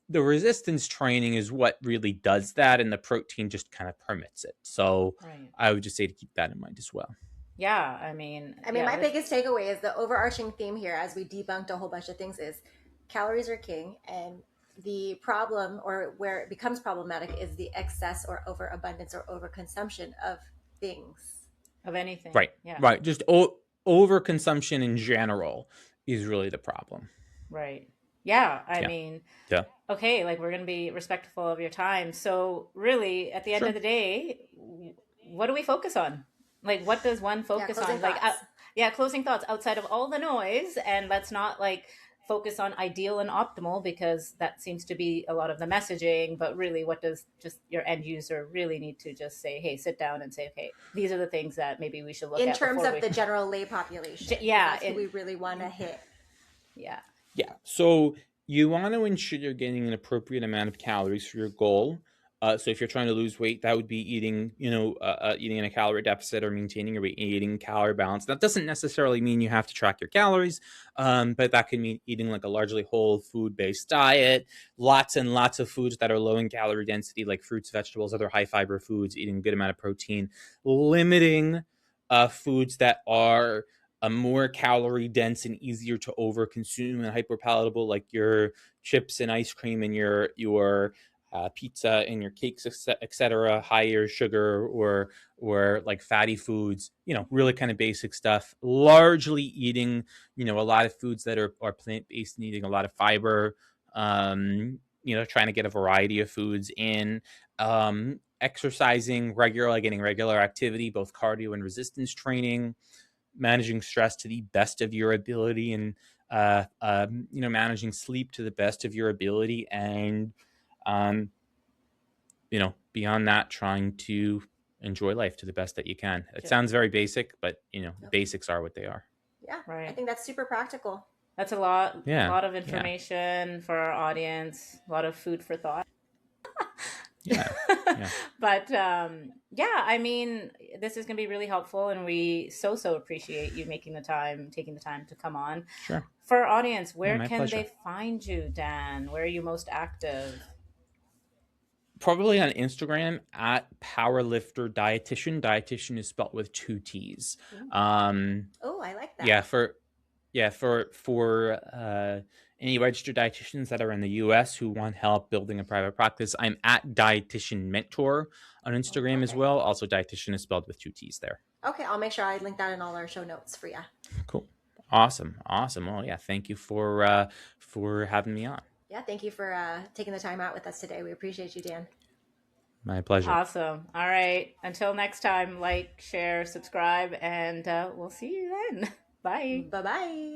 the resistance training is what really does that, and the protein just kind of permits it. So I would just say to keep that in mind as well. Yeah, I mean, my biggest takeaway is the overarching theme here, as we debunked a whole bunch of things, is calories are king, and the problem, or where it becomes problematic, is the excess or overabundance or overconsumption of things, of anything. Right. Just overconsumption in general is really the problem. Right. Yeah. I mean, okay, like we're going to be respectful of your time. So really, at the end of the day, what do we focus on? Like, what does one focus on? Like, closing thoughts outside of all the noise, and let's not like focus on ideal and optimal, because that seems to be a lot of the messaging. But really, what does just your end user really need to just say? Hey, sit down and say, okay, these are the things that maybe we should look at in terms of the general lay population. That's who we really want to hit. Yeah. So you want to ensure you're getting an appropriate amount of calories for your goal. So if you're trying to lose weight, that would be eating, eating in a calorie deficit or maintaining your weight, eating calorie balance. That doesn't necessarily mean you have to track your calories, but that can mean eating like a largely whole food-based diet, lots and lots of foods that are low in calorie density, like fruits, vegetables, other high fiber foods, eating a good amount of protein, limiting foods that are more calorie dense and easier to overconsume and hyperpalatable, like your chips and ice cream and your pizza and your cakes, etc., higher sugar or like fatty foods, really kind of basic stuff. Largely eating, a lot of foods that are plant-based and eating a lot of fiber, trying to get a variety of foods in, exercising regularly, getting regular activity, both cardio and resistance training, managing stress to the best of your ability, and managing sleep to the best of your ability, and beyond that, trying to enjoy life to the best that you can. It sounds very basic, but the basics are what they are. Yeah, right. I think that's super practical. That's a lot of information for our audience, a lot of food for thought. But I mean, this is going to be really helpful, and we so appreciate you taking the time to come on. Sure. For our audience, where can pleasure. they find you, Dan? Where are you most active? Probably on Instagram at powerlifter dietitian. Dietitian is spelled with 2 T's. I like that. For any registered dietitians that are in the US who want help building a private practice, I'm at Dietitian Mentor on Instagram as well. Also, dietitian is spelled with 2 T's there. Okay, I'll make sure I link that in all our show notes for you. Cool. Awesome. Well, thank you for having me on. Yeah, thank you for taking the time out with us today. We appreciate you, Dan. My pleasure. Awesome. All right. Until next time, like, share, subscribe, and we'll see you then. Bye. Bye bye.